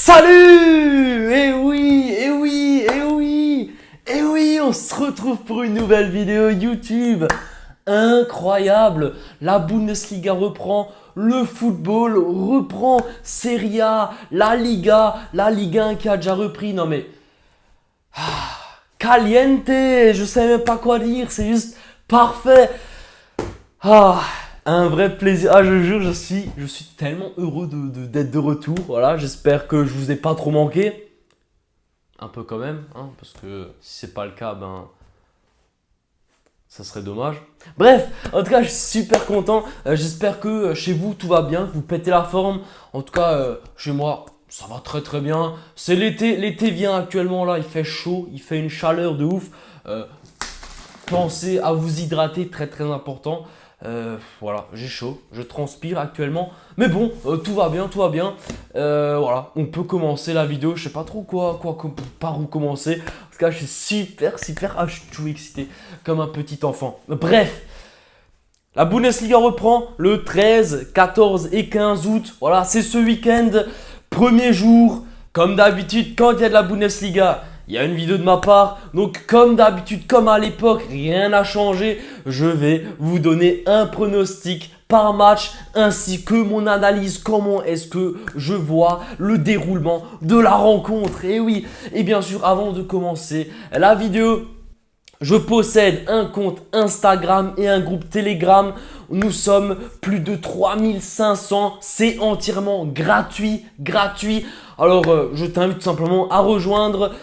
Salut! Eh oui, eh oui, eh oui, eh oui, on se retrouve pour une nouvelle vidéo YouTube. Incroyable! La Bundesliga reprend, le football reprend, Serie A, la Ligue 1 qui a déjà repris. Non mais, caliente, je sais même pas quoi dire, c'est juste parfait. Un vrai plaisir. Je jure, je suis tellement heureux d'être de retour. Voilà, j'espère que je vous ai pas trop manqué. Un peu quand même, hein, parce que si c'est pas le cas, ça serait dommage. Bref, en tout cas, je suis super content. J'espère que chez vous, tout va bien, que vous pétez la forme. En tout cas, chez moi, ça va très très bien. C'est l'été. L'été vient actuellement là, il fait chaud, il fait une chaleur de ouf. Pensez à vous hydrater, très très important. Voilà, j'ai chaud, je transpire actuellement. Mais bon, tout va bien, tout va bien. Voilà, on peut commencer la vidéo. Je sais pas trop par où commencer. En tout cas, je suis super, je suis tout excité, comme un petit enfant. Bref, la Bundesliga reprend le 13, 14 et 15 août. Voilà, c'est ce week-end. Premier jour, comme d'habitude, quand il y a de la Bundesliga, il y a une vidéo de ma part. Donc, comme d'habitude, comme à l'époque, rien n'a changé. Je vais vous donner un pronostic par match ainsi que mon analyse. Comment est-ce que je vois le déroulement de la rencontre. Et oui, et bien sûr, avant de commencer la vidéo, je possède un compte Instagram et un groupe Telegram. Nous sommes plus de 3500. C'est entièrement gratuit. Alors, je t'invite tout simplement à rejoindre.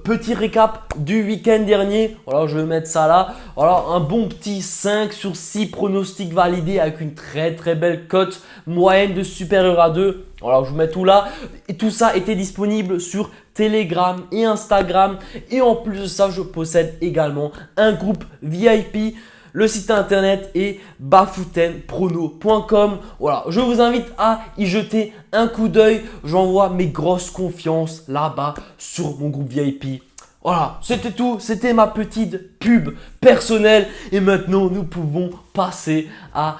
Petit récap du week-end dernier. Voilà, je vais mettre ça là. Voilà, un bon petit 5 sur 6 pronostics validés avec une très très belle cote moyenne de supérieur à 2. Voilà, je vous mets tout là. Et tout ça était disponible sur Telegram et Instagram. Et en plus de ça, je possède également un groupe VIP. Le site internet est bafoutenprono.com. Voilà, je vous invite à y jeter un coup d'œil. J'envoie mes grosses confiances là-bas sur mon groupe VIP. Voilà, c'était tout. C'était ma petite pub personnelle. Et maintenant, nous pouvons passer à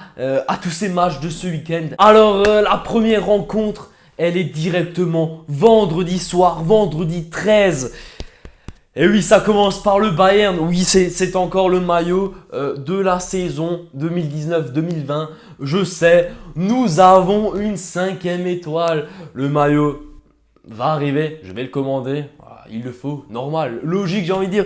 tous ces matchs de ce week-end. Alors, la première rencontre, elle est directement vendredi soir, vendredi 13. Et oui, ça commence par le Bayern. Oui, c'est encore le maillot de la saison 2019-2020. Je sais, nous avons une 5e étoile. Le maillot va arriver, je vais le commander. Voilà, il le faut, normal, logique, j'ai envie de dire.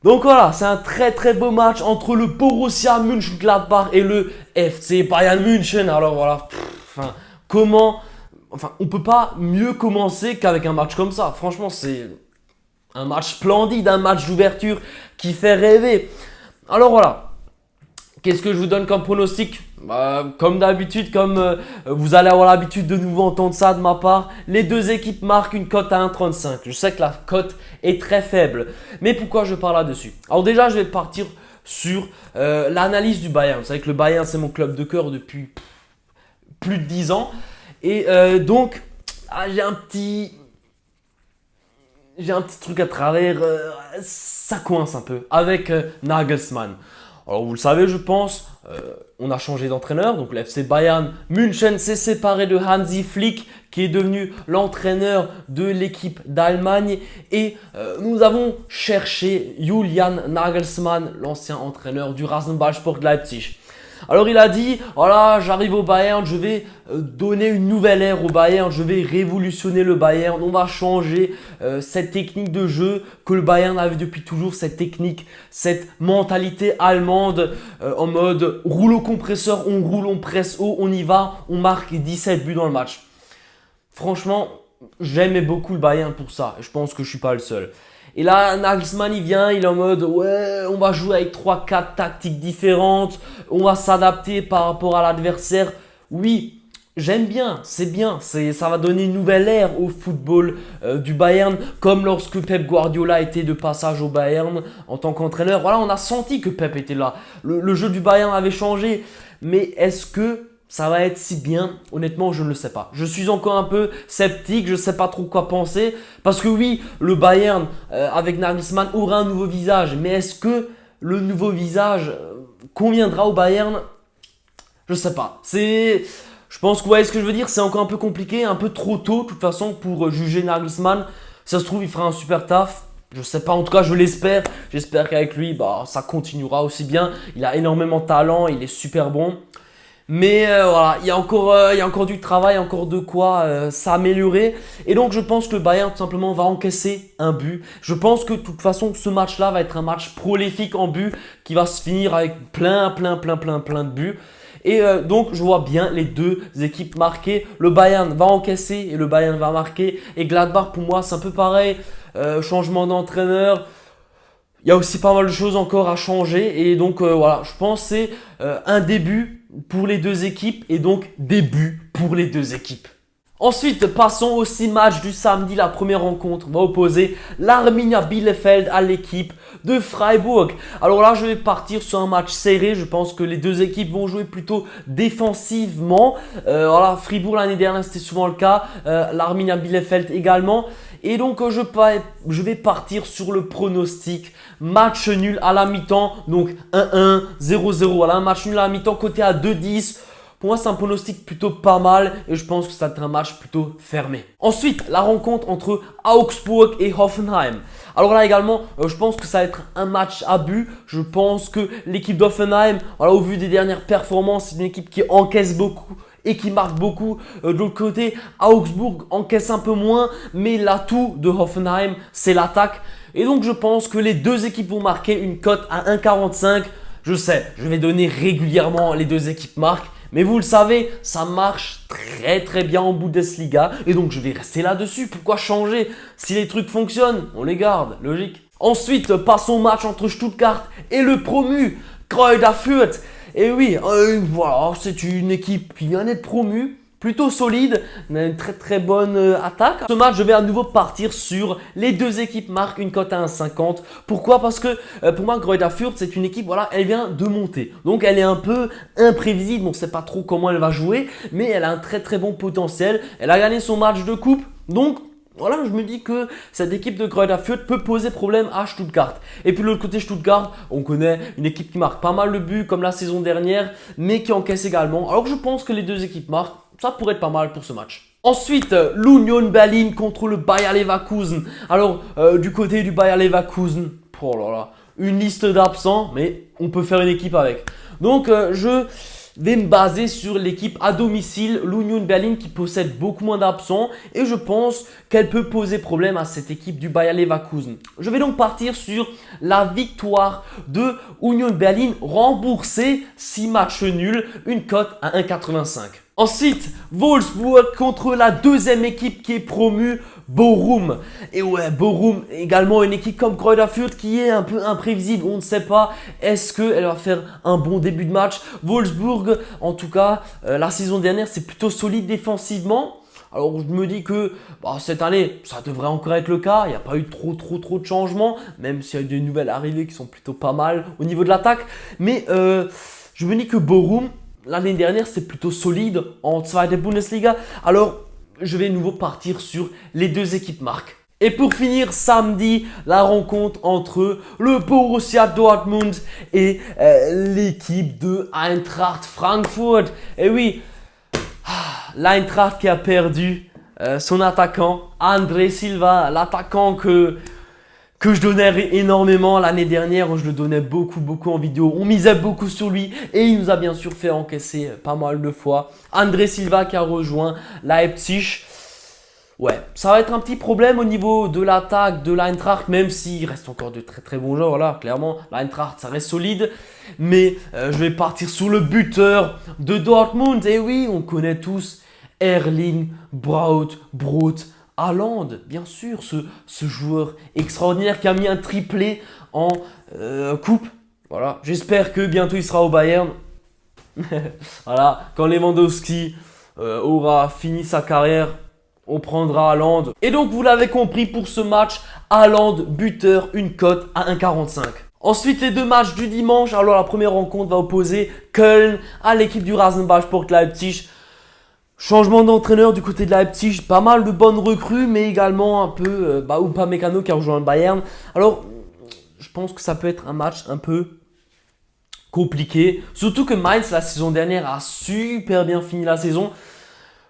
Donc voilà, c'est un très très beau match entre le Borussia Mönchengladbach et le FC Bayern München. Alors voilà, on peut pas mieux commencer qu'avec un match comme ça. Franchement, c'est un match splendide, un match d'ouverture qui fait rêver. Alors voilà, qu'est-ce que je vous donne comme pronostic? Comme d'habitude, comme vous allez avoir l'habitude de nouveau entendre ça de ma part, les deux équipes marquent une cote à 1,35. Je sais que la cote est très faible, mais pourquoi je parle là-dessus? Alors déjà, je vais partir sur l'analyse du Bayern. Vous savez que le Bayern, c'est mon club de cœur depuis plus de 10 ans. Et donc, j'ai un petit truc à travers, ça coince un peu avec Nagelsmann. Alors vous le savez, je pense, on a changé d'entraîneur. Donc le FC Bayern München s'est séparé de Hansi Flick qui est devenu l'entraîneur de l'équipe d'Allemagne. Et nous avons cherché Julian Nagelsmann, l'ancien entraîneur du Rasenballsport Leipzig. Alors il a dit, voilà, j'arrive au Bayern, je vais donner une nouvelle ère au Bayern, je vais révolutionner le Bayern, on va changer cette technique de jeu que le Bayern avait depuis toujours, cette technique, cette mentalité allemande en mode rouleau compresseur, on roule, on presse haut, on y va, on marque 17 buts dans le match. Franchement, j'aimais beaucoup le Bayern pour ça, je pense que je ne suis pas le seul. Et là, Nagelsmann, il vient, il est en mode, ouais, on va jouer avec 3-4 tactiques différentes, on va s'adapter par rapport à l'adversaire. Oui, j'aime bien, ça va donner une nouvelle ère au football du Bayern, comme lorsque Pep Guardiola était de passage au Bayern en tant qu'entraîneur. Voilà, on a senti que Pep était là. Le jeu du Bayern avait changé, mais est-ce que ça va être si bien? Honnêtement, je ne le sais pas. Je suis encore un peu sceptique, je ne sais pas trop quoi penser. Parce que oui, le Bayern avec Nagelsmann aura un nouveau visage. Mais est-ce que le nouveau visage conviendra au Bayern? Je ne sais pas. Je pense que vous voyez ce que je veux dire, c'est encore un peu compliqué, un peu trop tôt de toute façon pour juger Nagelsmann. Ça se trouve, il fera un super taf. Je sais pas, en tout cas, je l'espère. J'espère qu'avec lui, ça continuera aussi bien. Il a énormément de talent, il est super bon. Mais voilà, il y a encore du travail, encore de quoi s'améliorer. Et donc, je pense que le Bayern, tout simplement, va encaisser un but. Je pense que de toute façon, ce match-là va être un match prolifique en but qui va se finir avec plein de buts. Et donc, je vois bien les deux équipes marquer. Le Bayern va encaisser et le Bayern va marquer. Et Gladbach, pour moi, c'est un peu pareil. Changement d'entraîneur. Il y a aussi pas mal de choses encore à changer. Et donc, voilà, je pense que c'est un début pour les deux équipes. Et donc, début pour les deux équipes. Ensuite, passons au 6 matchs du samedi. La première rencontre va opposer l'Arminia Bielefeld à l'équipe de Freiburg. Alors là, je vais partir sur un match serré. Je pense que les deux équipes vont jouer plutôt défensivement. Voilà, Fribourg l'année dernière, c'était souvent le cas. L'Arminia Bielefeld également. Et donc, je vais partir sur le pronostic. Match nul à la mi-temps. Donc, 1-1, 0-0. Voilà, un match nul à la mi-temps côté à 2-10. Pour moi, c'est un pronostic plutôt pas mal et je pense que ça va être un match plutôt fermé. Ensuite, la rencontre entre Augsburg et Hoffenheim. Alors là également, je pense que ça va être un match à but. Je pense que l'équipe d'Hoffenheim, voilà, au vu des dernières performances, c'est une équipe qui encaisse beaucoup et qui marque beaucoup. De l'autre côté, Augsburg encaisse un peu moins, mais l'atout de Hoffenheim, c'est l'attaque. Et donc, je pense que les deux équipes vont marquer une cote à 1,45. Je sais, je vais donner régulièrement les deux équipes marquent. Mais vous le savez, ça marche très bien en Bundesliga et donc je vais rester là-dessus. Pourquoi changer? Si les trucs fonctionnent, on les garde, logique. Ensuite, passons au match entre Stuttgart et le promu Greuther Fürth. Et oui, voilà, c'est une équipe qui vient d'être promue. Plutôt solide, on a une très bonne attaque. Ce match, je vais à nouveau partir sur les deux équipes marquent une cote à 1,50. Pourquoi? Parce que pour moi, Greuther Fürth, c'est une équipe, voilà, elle vient de monter. Donc, elle est un peu imprévisible. On ne sait pas trop comment elle va jouer, mais elle a un très bon potentiel. Elle a gagné son match de coupe. Donc, voilà, je me dis que cette équipe de Greuther Fürth peut poser problème à Stuttgart. Et puis de l'autre côté, Stuttgart, on connaît une équipe qui marque pas mal de buts comme la saison dernière, mais qui encaisse également. Alors je pense que les deux équipes marquent, ça pourrait être pas mal pour ce match. Ensuite, l'Union Berlin contre le Bayer Leverkusen. Alors, du côté du Bayer Leverkusen, oh là là, une liste d'absents, mais on peut faire une équipe avec. Donc, je vais me baser sur l'équipe à domicile, l'Union Berlin qui possède beaucoup moins d'absents et je pense qu'elle peut poser problème à cette équipe du Bayer Leverkusen. Je vais donc partir sur la victoire de Union Berlin remboursée 6 matchs nuls, une cote à 1,85. Ensuite, Wolfsburg contre la deuxième équipe qui est promue, Bochum. Et ouais, Bochum, également une équipe comme Greuther Fürth qui est un peu imprévisible. On ne sait pas, est-ce qu'elle va faire un bon début de match. Wolfsburg, en tout cas, la saison dernière, c'est plutôt solide défensivement. Alors je me dis que cette année, ça devrait encore être le cas. Il n'y a pas eu trop de changements, même s'il y a eu des nouvelles arrivées qui sont plutôt pas mal au niveau de l'attaque. Mais je me dis que Bochum, l'année dernière, c'est plutôt solide en Zweite Bundesliga. Alors, je vais de nouveau partir sur les deux équipes marques. Et pour finir, samedi, la rencontre entre le Borussia Dortmund et l'équipe de Eintracht Frankfurt. Et oui, l'Eintracht qui a perdu son attaquant, André Silva, l'attaquant que je donnais énormément l'année dernière, je le donnais beaucoup en vidéo, on misait beaucoup sur lui et il nous a bien sûr fait encaisser pas mal de fois. André Silva qui a rejoint Leipzig. Ouais, ça va être un petit problème au niveau de l'attaque de l'Eintracht, même s'il reste encore de très bons joueurs, là, clairement, l'Eintracht ça reste solide. Mais je vais partir sur le buteur de Dortmund, et oui, on connaît tous Erling Braut Haaland, bien sûr, ce joueur extraordinaire qui a mis un triplé en coupe. Voilà, j'espère que bientôt il sera au Bayern. Voilà, quand Lewandowski aura fini sa carrière, on prendra Haaland. Et donc, vous l'avez compris, pour ce match, Haaland, buteur, une cote à 1,45. Ensuite, les deux matchs du dimanche. Alors, la première rencontre va opposer Köln à l'équipe du Rasenballsport Leipzig. Changement d'entraîneur du côté de Leipzig, pas mal de bonnes recrues, mais également un peu Upamecano qui a rejoint le Bayern. Alors, je pense que ça peut être un match un peu compliqué. Surtout que Mainz, la saison dernière, a super bien fini la saison.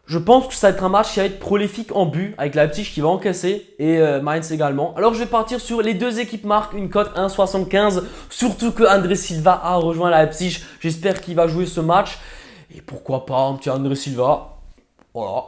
Je pense que ça va être un match qui va être prolifique en but, avec Leipzig qui va encaisser et Mainz également. Alors je vais partir sur les deux équipes marquent une cote 1,75. Surtout que André Silva a rejoint Leipzig. J'espère qu'il va jouer ce match. Et pourquoi pas un petit André Silva. Voilà,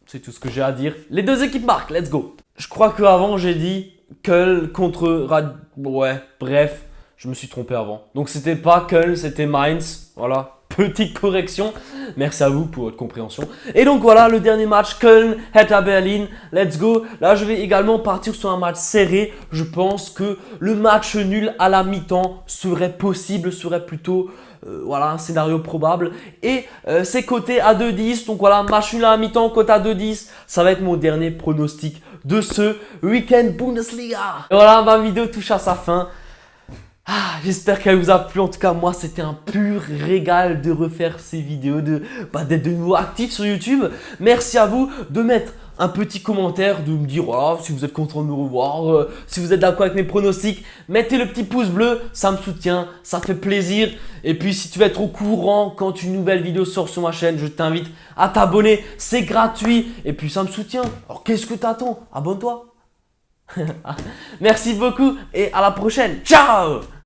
c'est tout ce que j'ai à dire. Les deux équipes marquent, let's go. Je crois qu'avant j'ai dit Köln contre Ouais, bref, je me suis trompé avant. Donc c'était pas Köln, c'était Mainz. Voilà. Petite correction, merci à vous pour votre compréhension. Et donc voilà le dernier match, Köln, Hertha Berlin, let's go. Là je vais également partir sur un match serré. Je pense que le match nul à la mi-temps serait possible, serait plutôt voilà, un scénario probable. Et c'est coté à 2,10, donc voilà, match nul à la mi-temps, coté à 2,10. Ça va être mon dernier pronostic de ce week-end Bundesliga. Et voilà, ma vidéo touche à sa fin. J'espère qu'elle vous a plu. En tout cas, moi, c'était un pur régal de refaire ces vidéos, d'être de nouveau actif sur YouTube. Merci à vous de mettre un petit commentaire, de me dire voilà, si vous êtes content de me revoir, si vous êtes d'accord avec mes pronostics. Mettez le petit pouce bleu, ça me soutient, ça fait plaisir. Et puis, si tu veux être au courant quand une nouvelle vidéo sort sur ma chaîne, je t'invite à t'abonner. C'est gratuit et puis ça me soutient. Alors, qu'est-ce que t'attends? Abonne-toi. Merci beaucoup et à la prochaine. Ciao!